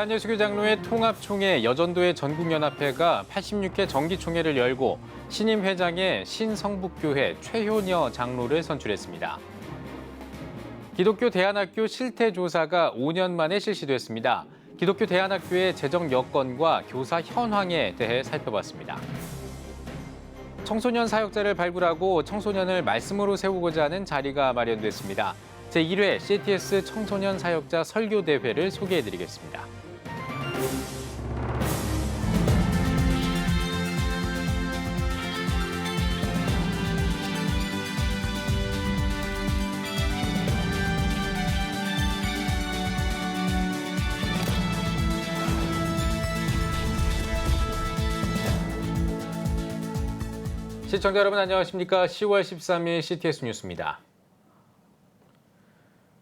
대한예수교장로회 통합총회 여전도회 전국연합회가 86회 정기총회를 열고 신임 회장에 신성북교회 최효녀 장로를 선출했습니다. 기독교 대안학교 실태조사가 5년 만에 실시됐습니다. 기독교 대안학교의 재정 여건과 교사 현황에 대해 살펴봤습니다. 청소년 사역자를 발굴하고 청소년을 말씀으로 세우고자 하는 자리가 마련됐습니다. 제1회 CTS 청소년 사역자 설교대회를 소개해드리겠습니다. 시청자 여러분 안녕하십니까? 10월 13일 CTS 뉴스입니다.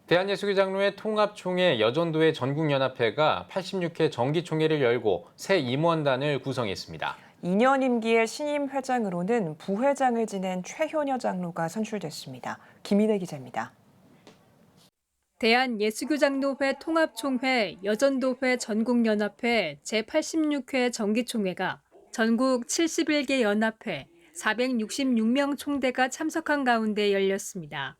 대한예수교장로회 통합총회 여전도회 전국연합회가 86회 정기총회를 열고 새 임원단을 구성했습니다. 2년 임기의 신임 회장으로는 부회장을 지낸 최효녀 장로가 선출됐습니다. 김인혜 기자입니다. 대한예수교장로회 통합총회 여전도회 전국연합회 제86회 정기총회가 전국 71개 연합회 466명 총대가 참석한 가운데 열렸습니다.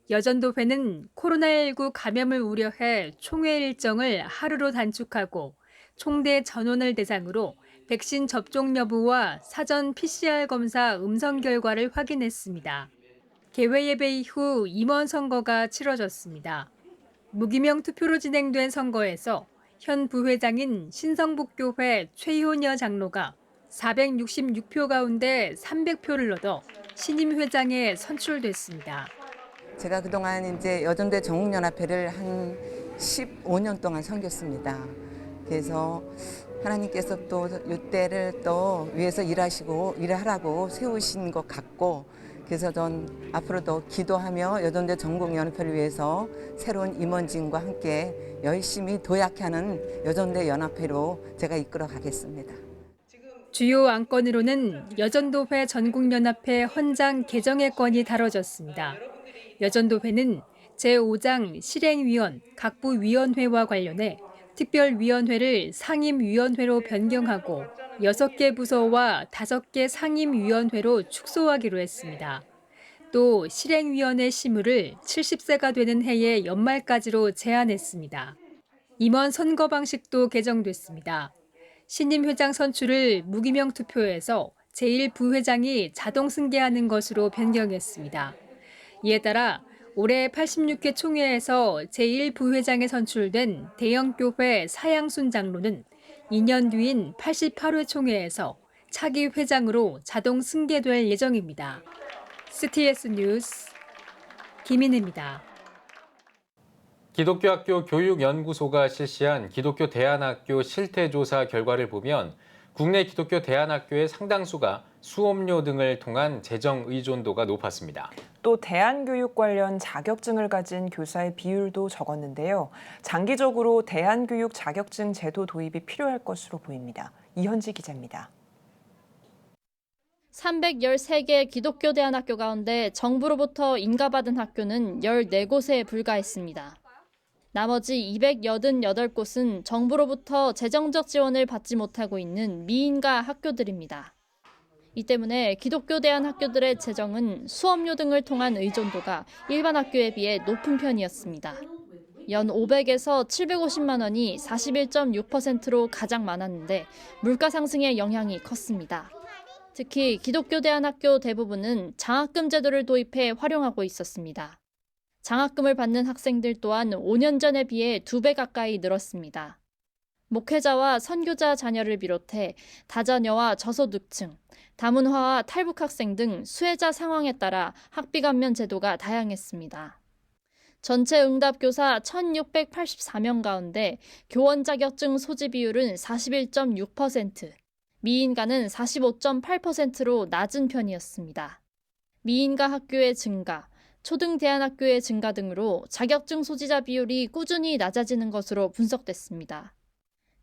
여전도회는 코로나19 감염을 우려해 총회 일정을 하루로 단축하고 총대 전원을 대상으로 백신 접종 여부와 사전 PCR 검사 음성 결과를 확인했습니다. 개회 예배 이후 임원 선거가 치러졌습니다. 무기명 투표로 진행된 선거에서 현 부회장인 신성북교회 최효녀 장로가 466표 가운데 300표를 얻어 신임 회장에 선출됐습니다. 제가 그동안 이제 여전도회 전국연합회를 한 15년 동안 섬겼습니다. 그래서 하나님께서 또 이때를 또 위해서 일하라고 세우신 것 같고, 그래서 전 앞으로도 기도하며 여전도회 전국연합회를 위해서 새로운 임원진과 함께 열심히 도약하는 여전도회 연합회로 제가 이끌어 가겠습니다. 주요 안건으로는 여전도회 전국연합회 헌장 개정의 건이 다뤄졌습니다. 여전도회는 제5장 실행위원 각부위원회와 관련해 특별위원회를 상임위원회로 변경하고 6개 부서와 5개 상임위원회로 축소하기로 했습니다. 또 실행위원회 시무를 70세가 되는 해의 연말까지로 제한했습니다. 임원 선거 방식도 개정됐습니다. 신임 회장 선출을 무기명 투표에서 제1부회장이 자동 승계하는 것으로 변경했습니다. 이에 따라 올해 86회 총회에서 제1부회장에 선출된 대형교회 사양순 장로는 2년 뒤인 88회 총회에서 차기 회장으로 자동 승계될 예정입니다. CTS 뉴스 김인혜입니다. 기독교 학교 교육연구소가 실시한 기독교 대안학교 실태조사 결과를 보면 국내 기독교 대안학교의 상당수가 수업료 등을 통한 재정 의존도가 높았습니다. 또 대안교육 관련 자격증을 가진 교사의 비율도 적었는데요. 장기적으로 대안교육 자격증 제도 도입이 필요할 것으로 보입니다. 이현지 기자입니다. 313개 기독교 대안학교 가운데 정부로부터 인가받은 학교는 14곳에 불과했습니다. 나머지 288곳은 정부로부터 재정적 지원을 받지 못하고 있는 미인가 학교들입니다. 이 때문에 기독교 대안학교들의 재정은 수업료 등을 통한 의존도가 일반 학교에 비해 높은 편이었습니다. 연 500에서 750만 원이 41.6%로 가장 많았는데 물가 상승의 영향이 컸습니다. 특히 기독교 대안학교 대부분은 장학금 제도를 도입해 활용하고 있었습니다. 장학금을 받는 학생들 또한 5년 전에 비해 2배 가까이 늘었습니다. 목회자와 선교자 자녀를 비롯해 다자녀와 저소득층, 다문화와 탈북학생 등 수혜자 상황에 따라 학비 감면 제도가 다양했습니다. 전체 응답교사 1,684명 가운데 교원 자격증 소지 비율은 41.6%, 미인가는 45.8%로 낮은 편이었습니다. 미인가 학교의 증가, 초등 대안학교의 증가 등으로 자격증 소지자 비율이 꾸준히 낮아지는 것으로 분석됐습니다.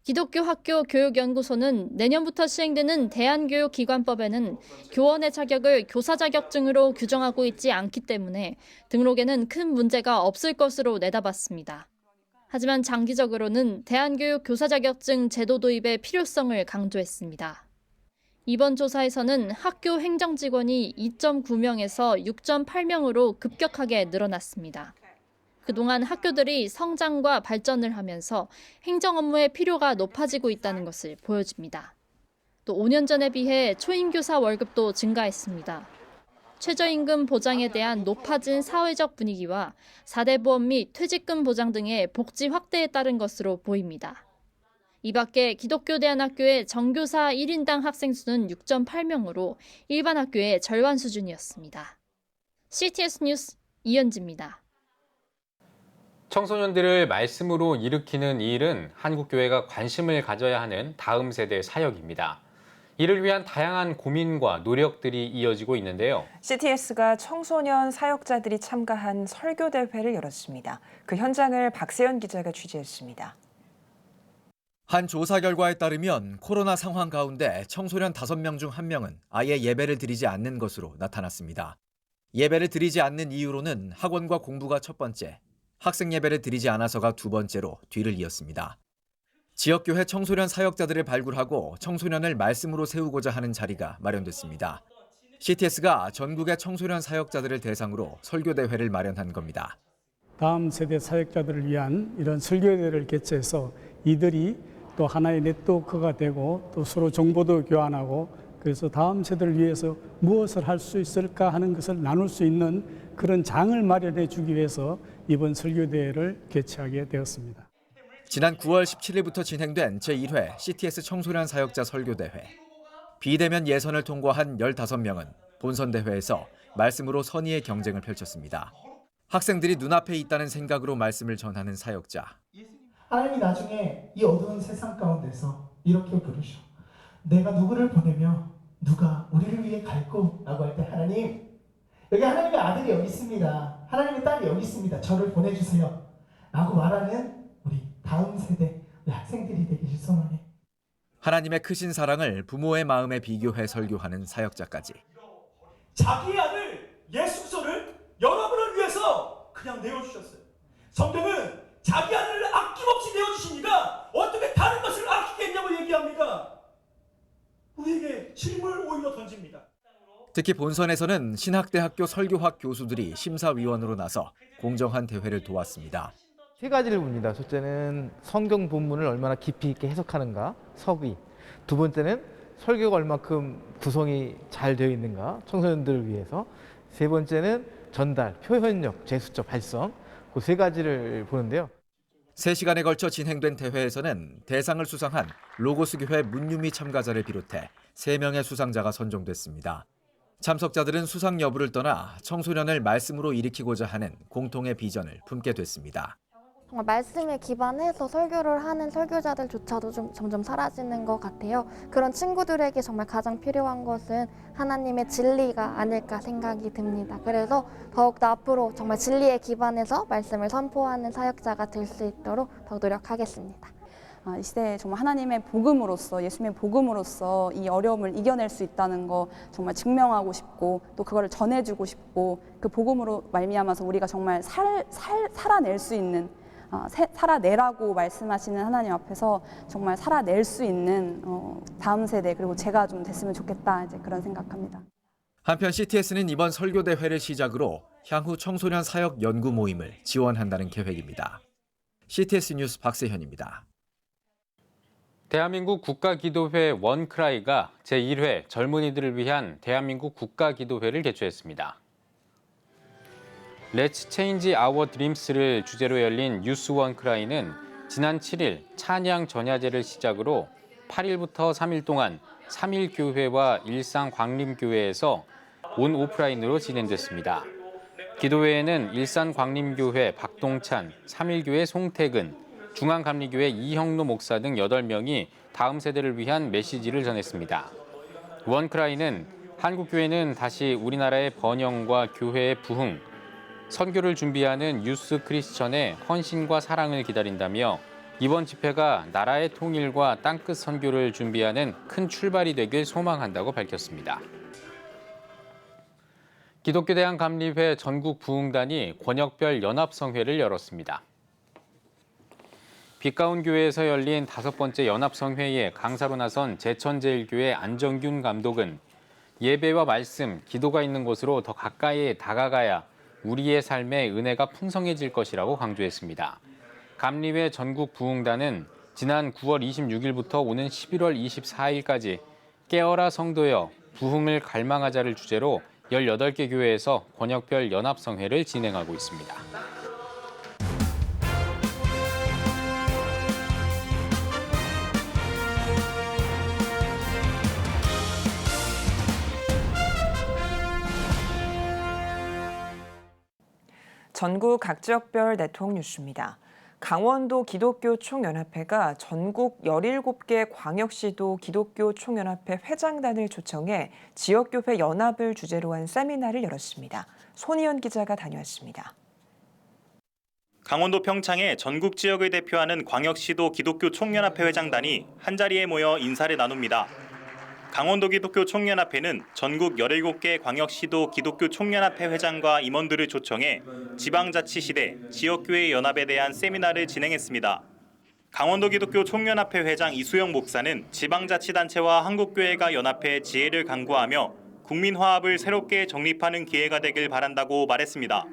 기독교 학교 교육연구소는 내년부터 시행되는 대안교육기관법에는 교원의 자격을 교사 자격증으로 규정하고 있지 않기 때문에 등록에는 큰 문제가 없을 것으로 내다봤습니다. 하지만 장기적으로는 대안교육 교사 자격증 제도 도입의 필요성을 강조했습니다. 이번 조사에서는 학교 행정직원이 2.9명에서 6.8명으로 급격하게 늘어났습니다. 그동안 학교들이 성장과 발전을 하면서 행정 업무의 필요가 높아지고 있다는 것을 보여줍니다. 또 5년 전에 비해 초임교사 월급도 증가했습니다. 최저임금 보장에 대한 높아진 사회적 분위기와 4대 보험 및 퇴직금 보장 등의 복지 확대에 따른 것으로 보입니다. 이 밖에 기독교 대안학교의 정교사 1인당 학생 수는 6.8명으로 일반 학교의 절반 수준이었습니다. CTS 뉴스 이현지입니다. 청소년들을 말씀으로 일으키는 이 일은 한국교회가 관심을 가져야 하는 다음 세대 사역입니다. 이를 위한 다양한 고민과 노력들이 이어지고 있는데요. CTS가 청소년 사역자들이 참가한 설교 대회를 열었습니다. 그 현장을 박세연 기자가 취재했습니다. 한 조사 결과에 따르면 코로나 상황 가운데 청소년 5명 중 1명은 아예 예배를 드리지 않는 것으로 나타났습니다. 예배를 드리지 않는 이유로는 학원과 공부가 첫 번째, 학생 예배를 드리지 않아서가 두 번째로 뒤를 이었습니다. 지역교회 청소년 사역자들을 발굴하고 청소년을 말씀으로 세우고자 하는 자리가 마련됐습니다. CTS가 전국의 청소년 사역자들을 대상으로 설교대회를 마련한 겁니다. 다음 세대 사역자들을 위한 이런 설교대회를 개최해서 이들이 또 하나의 네트워크가 되고 또 서로 정보도 교환하고 그래서 다음 세대를 위해서 무엇을 할 수 있을까 하는 것을 나눌 수 있는 그런 장을 마련해 주기 위해서 이번 설교대회를 개최하게 되었습니다. 지난 9월 17일부터 진행된 제1회 CTS 청소년 사역자 설교대회. 비대면 예선을 통과한 15명은 본선대회에서 말씀으로 선의의 경쟁을 펼쳤습니다. 학생들이 눈앞에 있다는 생각으로 말씀을 전하는 사역자. 하나님이 나중에 이 어두운 세상 가운데서 이렇게 부르셔. 내가 누구를 보내며 누가 우리를 위해 갈고? 라고 할 때 하나님, 여기 하나님의 아들이 여기 있습니다. 하나님의 딸이 여기 있습니다. 저를 보내주세요. 라고 말하는 우리 다음 세대 우리 학생들이 되기를 소망해. 하나님의 크신 사랑을 부모의 마음에 비교해 설교하는 사역자까지. 자기 아들 예수를 여러분을 위해서 그냥 내어주셨어요. 성경은 자기 아들을 아낌없이 내어주시니까 어떻게 다른 것을 아끼겠냐고 얘기합니다. 우리에게 질문을 오히려 던집니다. 특히 본선에서는 신학대학교 설교학 교수들이 심사위원으로 나서 공정한 대회를 도왔습니다. 세 가지를 봅니다. 첫째는 성경 본문을 얼마나 깊이 있게 해석하는가, 서기. 두 번째는 설교가 얼마큼 구성이 잘 되어 있는가, 청소년들을 위해서. 세 번째는 전달, 표현력, 제스처, 발성. 그 세 가지를 보는데요. 3시간에 걸쳐 진행된 대회에서는 대상을 수상한 로고스 교회 문유미 참가자를 비롯해 3명의 수상자가 선정됐습니다. 참석자들은 수상 여부를 떠나 청소년을 말씀으로 일으키고자 하는 공통의 비전을 품게 됐습니다. 정말 말씀에 기반해서 설교를 하는 설교자들조차도 좀 점점 사라지는 것 같아요. 그런 친구들에게 정말 가장 필요한 것은 하나님의 진리가 아닐까 생각이 듭니다. 그래서 더욱더 앞으로 정말 진리에 기반해서 말씀을 선포하는 사역자가 될 수 있도록 더 노력하겠습니다. 이 시대에 정말 하나님의 복음으로서, 예수님의 복음으로서 이 어려움을 이겨낼 수 있다는 거 정말 증명하고 싶고 또 그거를 전해주고 싶고 그 복음으로 말미암아서 우리가 정말 살아낼 수 있는 살아내라고 말씀하시는 하나님 앞에서 정말 살아낼 수 있는 다음 세대 그리고 제가 좀 됐으면 좋겠다 이제 그런 생각합니다. 한편 CTS는 이번 설교대회를 시작으로 향후 청소년 사역 연구 모임을 지원한다는 계획입니다. CTS 뉴스 박세현입니다. 대한민국 국가기도회 원크라이가 제1회 젊은이들을 위한 대한민국 국가기도회를 개최했습니다. Let's Change Our Dreams를 주제로 열린 유스 원크라이는 지난 7일 찬양 전야제를 시작으로 8일부터 3일 동안 3일교회와 일산광림교회에서 온 오프라인으로 진행됐습니다. 기도회에는 일산광림교회 박동찬, 3일교회 송태근, 중앙감리교회 이형로 목사 등 8명이 다음 세대를 위한 메시지를 전했습니다. 원크라이는 한국교회는 다시 우리나라의 번영과 교회의 부흥, 선교를 준비하는 유스 크리스천의 헌신과 사랑을 기다린다며 이번 집회가 나라의 통일과 땅끝 선교를 준비하는 큰 출발이 되길 소망한다고 밝혔습니다. 기독교대한감리회 전국 부흥단이 권역별 연합성회를 열었습니다. 빛가운 교회에서 열린 5번째 연합성회의에 강사로 나선 제천제일교회 안정균 감독은 예배와 말씀, 기도가 있는 곳으로 더 가까이 다가가야 우리의 삶에 은혜가 풍성해질 것이라고 강조했습니다. 감리회 전국 부흥단은 지난 9월 26일부터 오는 11월 24일까지 깨어라 성도여 부흥을 갈망하자를 주제로 18개 교회에서 권역별 연합성회를 진행하고 있습니다. 전국 각 지역별 네트워크 뉴스입니다. 강원도 기독교 총연합회가 전국 17개 광역시도 기독교 총연합회 회장단을 초청해 지역교회 연합을 주제로 한 세미나를 열었습니다. 손희연 기자가 다녀왔습니다. 강원도 평창에 전국 지역을 대표하는 광역시도 기독교 총연합회 회장단이 한자리에 모여 인사를 나눕니다. 강원도 기독교 총연합회는 전국 17개 광역시도 기독교 총연합회 회장과 임원들을 초청해 지방자치시대, 지역교회 연합에 대한 세미나를 진행했습니다. 강원도 기독교 총연합회 회장 이수영 목사는 지방자치단체와 한국교회가 연합해 지혜를 강구하며 국민화합을 새롭게 정립하는 기회가 되길 바란다고 말했습니다.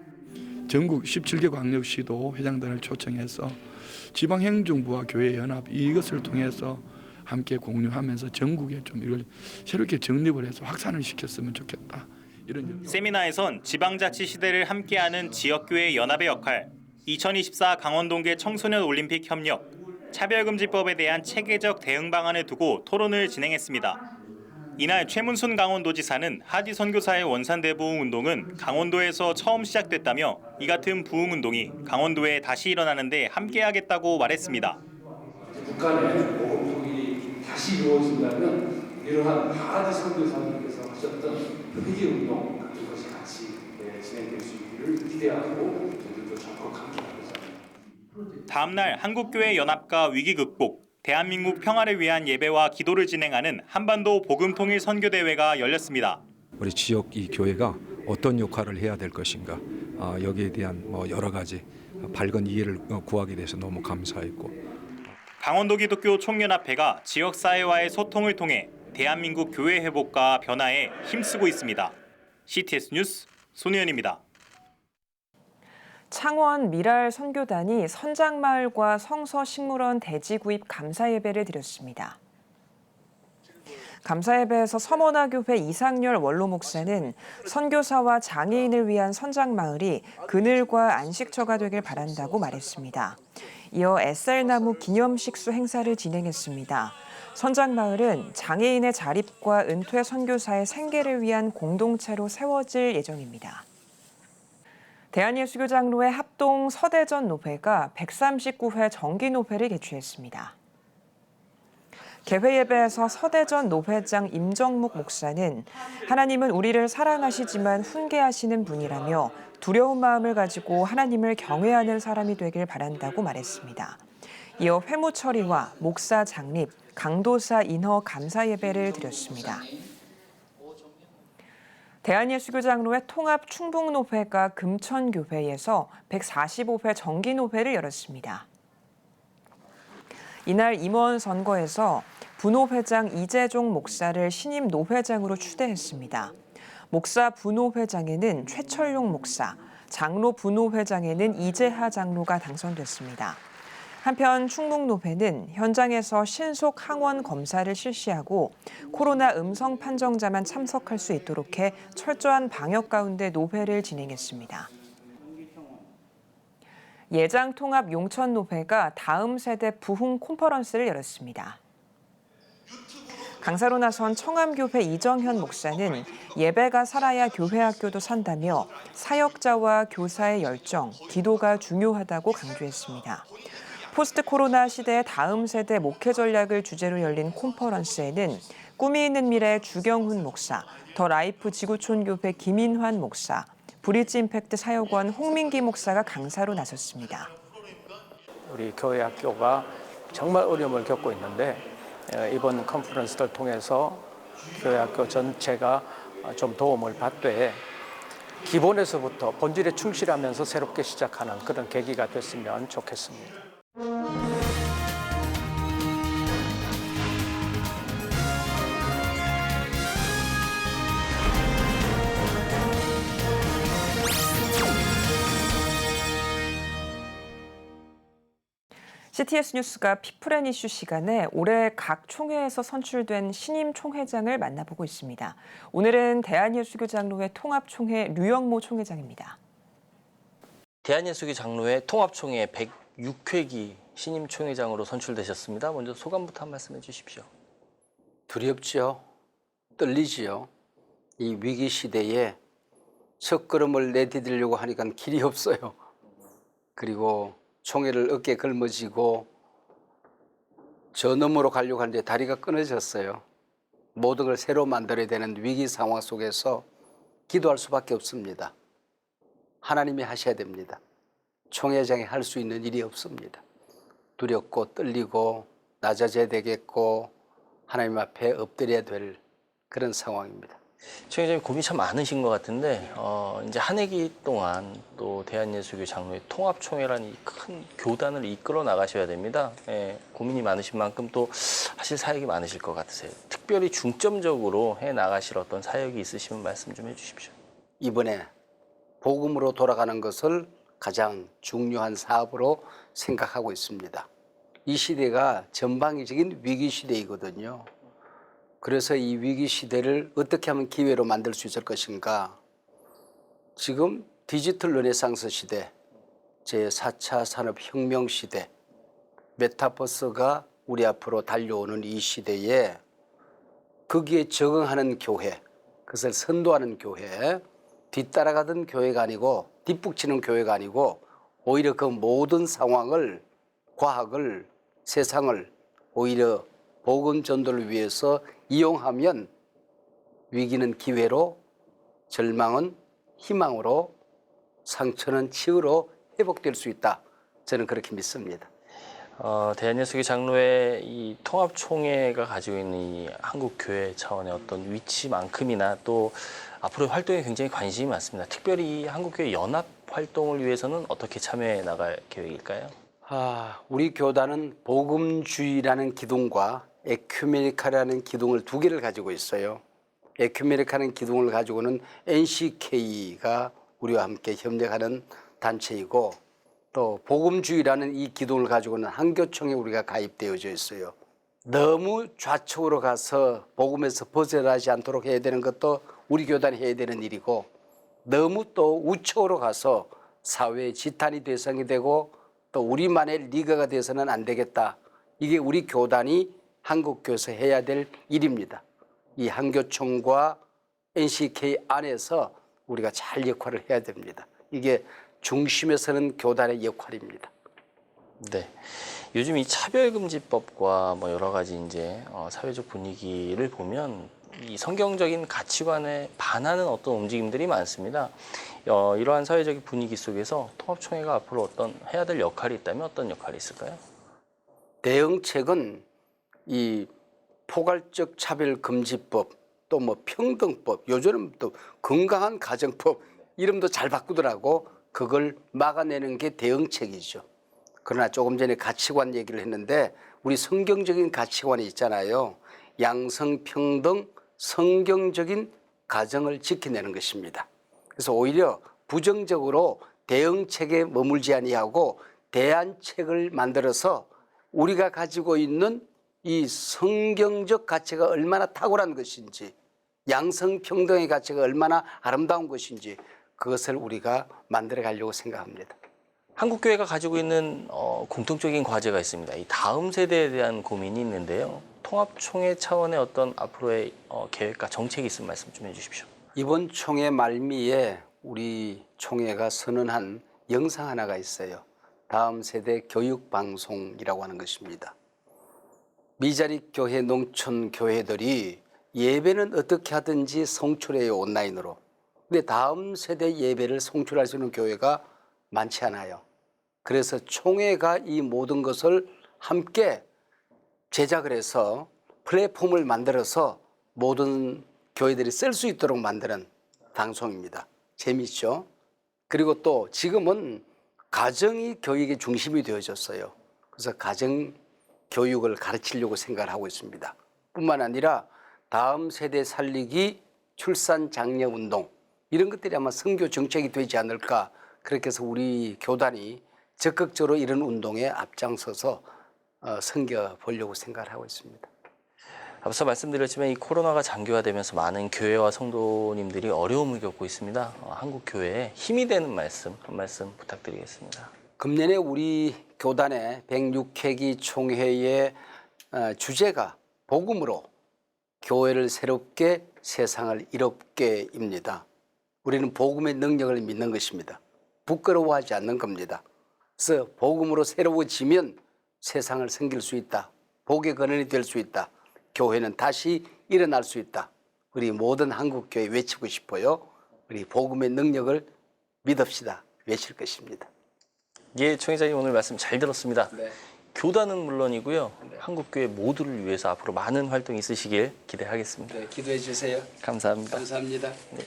전국 17개 광역시도 회장단을 초청해서 지방행정부와 교회 연합 이것을 통해서 함께 공유하면서 전국에 좀 이걸 새롭게 정립을 해서 확산을 시켰으면 좋겠다. 이런 세미나에선 지방자치 시대를 함께하는 지역교회 연합의 역할, 2024 강원동계 청소년 올림픽 협력, 차별금지법에 대한 체계적 대응 방안을 두고 토론을 진행했습니다. 이날 최문순 강원도지사는 하디 선교사의 원산 대부흥 운동은 강원도에서 처음 시작됐다며 이 같은 부흥 운동이 강원도에 다시 일어나는데 함께하겠다고 말했습니다. 북한의 복음통일이 다시 이루어진다면 이러한 하디 선교사님께서 하셨던 회개운동 같은 것이 같이 진행될 수 있기를 기대하고 저희들도 적극 함께하겠습니다. 다음 날 한국교회 연합과 위기 극복, 대한민국 평화를 위한 예배와 기도를 진행하는 한반도 복음통일 선교대회가 열렸습니다. 우리 지역 이 교회가 어떤 역할을 해야 될 것인가 여기에 대한 여러 가지 밝은 이해를 구하게 돼서 너무 감사했고 강원도 기독교 총연합회가 지역사회와의 소통을 통해 대한민국 교회 회복과 변화에 힘쓰고 있습니다. CTS 뉴스 손희연입니다. 창원 미랄 선교단이 선장마을과 성서식물원 대지구입 감사예배를 드렸습니다. 감사예배에서 서머나교회 이상열 원로 목사는 선교사와 장애인을 위한 선장마을이 그늘과 안식처가 되길 바란다고 말했습니다. 이어 SR나무 기념식수 행사를 진행했습니다. 선장마을은 장애인의 자립과 은퇴 선교사의 생계를 위한 공동체로 세워질 예정입니다. 대한예수교장로회 합동 서대전 노회가 139회 정기노회를 개최했습니다. 개회 예배에서 서대전 노회장 임정묵 목사는 하나님은 우리를 사랑하시지만 훈계하시는 분이라며 두려운 마음을 가지고 하나님을 경외하는 사람이 되길 바란다고 말했습니다. 이어 회무 처리와 목사 장립, 강도사 인허 감사 예배를 드렸습니다. 대한예수교장로회 통합 충북노회가 금천교회에서 145회 정기노회를 열었습니다. 이날 임원 선거에서 부노회장 이재종 목사를 신임 노회장으로 추대했습니다. 목사 부노회장에는 최철용 목사, 장로 부노회장에는 이재하 장로가 당선됐습니다. 한편 충북노회는 현장에서 신속 항원 검사를 실시하고 코로나 음성 판정자만 참석할 수 있도록 해 철저한 방역 가운데 노회를 진행했습니다. 예장통합 용천노회가 다음 세대 부흥 컨퍼런스를 열었습니다. 강사로 나선 청암교회 이정현 목사는 예배가 살아야 교회학교도 산다며 사역자와 교사의 열정, 기도가 중요하다고 강조했습니다. 포스트 코로나 시대의 다음 세대 목회 전략을 주제로 열린 컨퍼런스에는 꿈이 있는 미래 주경훈 목사, 더 라이프 지구촌교회 김인환 목사, 브릿지 임팩트 사역원 홍민기 목사가 강사로 나섰습니다. 우리 교회 학교가 정말 어려움을 겪고 있는데 이번 컨퍼런스를 통해서 교회 학교 전체가 좀 도움을 받되 기본에서부터 본질에 충실하면서 새롭게 시작하는 그런 계기가 됐으면 좋겠습니다. CTS 뉴스가 피플앤 이슈 시간에 올해 각 총회에서 선출된 신임 총회장을 만나보고 있습니다. 오늘은 대한예수교 장로회 통합총회 류영모 총회장입니다. 대한예수교 장로회 통합총회 106회기 신임 총회장으로 선출되셨습니다. 먼저 소감부터 한 말씀해 주십시오. 두렵지요. 떨리지요. 이 위기 시대에 첫걸음을 내디디려고 하니까 길이 없어요. 그리고 총회를 어깨에 걸머쥐고 저 너머로 가려고 하는데 다리가 끊어졌어요. 모든 걸 새로 만들어야 되는 위기 상황 속에서 기도할 수밖에 없습니다. 하나님이 하셔야 됩니다. 총회장이 할 수 있는 일이 없습니다. 두렵고 떨리고 낮아져야 되겠고 하나님 앞에 엎드려야 될 그런 상황입니다. 총회장님 고민이 참 많으신 것 같은데 이제 한 해기 동안 또 대한예수교 장로회 통합총회라는 이 큰 교단을 이끌어 나가셔야 됩니다. 예, 고민이 많으신 만큼 또 하실 사역이 많으실 것 같으세요. 특별히 중점적으로 해 나가실 어떤 사역이 있으시면 말씀 좀 해주십시오. 이번에 복음으로 돌아가는 것을 가장 중요한 사업으로 생각하고 있습니다. 이 시대가 전방위적인 위기 시대이거든요. 그래서 이 위기 시대를 어떻게 하면 기회로 만들 수 있을 것인가. 지금 디지털 르네상스 시대, 제4차 산업혁명 시대, 메타버스가 우리 앞으로 달려오는 이 시대에 거기에 적응하는 교회, 그것을 선도하는 교회, 뒤따라가던 교회가 아니고 뒷북치는 교회가 아니고 오히려 그 모든 상황을, 과학을, 세상을 오히려 복음 전도를 위해서 이용하면 위기는 기회로, 절망은 희망으로, 상처는 치유로 회복될 수 있다. 저는 그렇게 믿습니다. 대한예수교 장로회 이 통합총회가 가지고 있는 이 한국교회 차원의 어떤 위치만큼이나 또 앞으로의 활동에 굉장히 관심이 많습니다. 특별히 이 한국교회 연합 활동을 위해서는 어떻게 참여해 나갈 계획일까요? 우리 교단은 복음주의라는 기둥과 에큐메니카라는 기둥을 두 개를 가지고 있어요. 에큐메니카라는 기둥을 가지고는 NCK가 우리와 함께 협력하는 단체이고 또 복음주의라는 이 기둥을 가지고는 한교총에 우리가 가입되어져 있어요. 너무 좌측으로 가서 복음에서 벗어나지 않도록 해야 되는 것도 우리 교단이 해야 되는 일이고 너무 또 우측으로 가서 사회의 지탄이 대상이 되고 또 우리만의 리그가 돼서는 안 되겠다. 이게 우리 교단이 한국교회에서 해야 될 일입니다. 이 한교총과 NCK 안에서 우리가 잘 역할을 해야 됩니다. 이게 중심에 서는 교단의 역할입니다. 네. 요즘 이 차별금지법과 뭐 여러 가지 이제 사회적 분위기를 보면 이 성경적인 가치관에 반하는 어떤 움직임들이 많습니다. 이러한 사회적인 분위기 속에서 통합총회가 앞으로 어떤 해야 될 역할이 있다면 어떤 역할이 있을까요? 대응책은 이 포괄적 차별금지법 또 뭐 평등법 요즘은 또 건강한 가정법 이름도 잘 바꾸더라고. 그걸 막아내는 게 대응책이죠. 그러나 조금 전에 가치관 얘기를 했는데 우리 성경적인 가치관이 있잖아요. 양성평등 성경적인 가정을 지켜내는 것입니다. 그래서 오히려 부정적으로 대응책에 머물지 아니하고 대안책을 만들어서 우리가 가지고 있는 이 성경적 가치가 얼마나 탁월한 것인지 양성평등의 가치가 얼마나 아름다운 것인지 그것을 우리가 만들어 가려고 생각합니다. 한국교회가 가지고 있는 공통적인 과제가 있습니다. 이 다음 세대에 대한 고민이 있는데요. 통합총회 차원의 어떤 앞으로의 계획과 정책이 있으면 말씀 좀 해주십시오. 이번 총회 말미에 우리 총회가 선언한 영상 하나가 있어요. 다음 세대 교육방송이라고 하는 것입니다. 미자립 교회, 농촌 교회들이 예배는 어떻게 하든지 송출해요, 온라인으로. 근데 다음 세대 예배를 송출할 수 있는 교회가 많지 않아요. 그래서 총회가 이 모든 것을 함께 제작을 해서 플랫폼을 만들어서 모든 교회들이 쓸 수 있도록 만드는 방송입니다. 재밌죠? 그리고 또 지금은 가정이 교육의 중심이 되어졌어요. 그래서 가정 교육을 가르치려고 생각을 하고 있습니다. 뿐만 아니라 다음 세대 살리기 출산 장려 운동 이런 것들이 아마 선교 정책이 되지 않을까. 그렇게 해서 우리 교단이 적극적으로 이런 운동에 앞장서서 섬겨보려고 생각을 하고 있습니다. 앞서 말씀드렸지만 이 코로나가 장기화되면서 많은 교회와 성도님들이 어려움을 겪고 있습니다. 한국 교회에 힘이 되는 말씀, 한 말씀 부탁드리겠습니다. 금년에 우리 교단의 106회기 총회의 주제가 복음으로 교회를 새롭게 세상을 이롭게입니다. 우리는 복음의 능력을 믿는 것입니다. 부끄러워하지 않는 겁니다. 그래서 복음으로 새로워지면 세상을 섬길 수 있다. 복의 근원이 될 수 있다. 교회는 다시 일어날 수 있다. 우리 모든 한국교회 외치고 싶어요. 우리 복음의 능력을 믿읍시다. 외칠 것입니다. 예, 총회장님 오늘 말씀 잘 들었습니다. 네. 교단은 물론이고요. 한국교회 모두를 위해서 앞으로 많은 활동이 있으시길 기대하겠습니다. 네, 기도해 주세요. 감사합니다. 감사합니다. 네.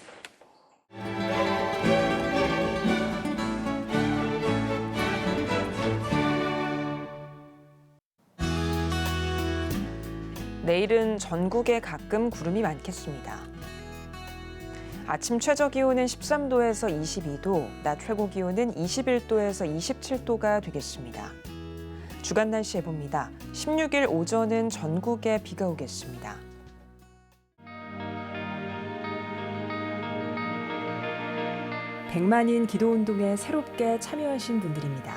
내일은 전국에 가끔 구름이 많겠습니다. 아침 최저 기온은 13도에서 22도, 낮 최고 기온은 21도에서 27도가 되겠습니다. 주간 날씨 해봅니다. 16일 오전은 전국에 비가 오겠습니다. 백만인 기도운동에 새롭게 참여하신 분들입니다.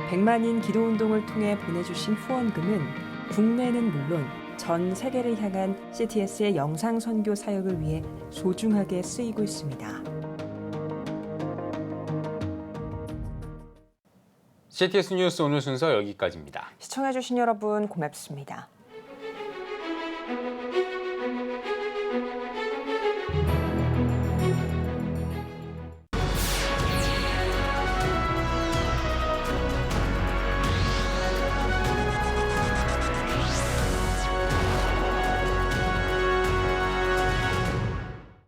백만인 기도운동을 통해 보내주신 후원금은 국내는 물론 전 세계를 향한 CTS의 영상 선교 사역을 위해 소중하게 쓰이고 있습니다. CTS 뉴스 오늘 순서 여기까지입니다. 시청해주신 여러분 고맙습니다.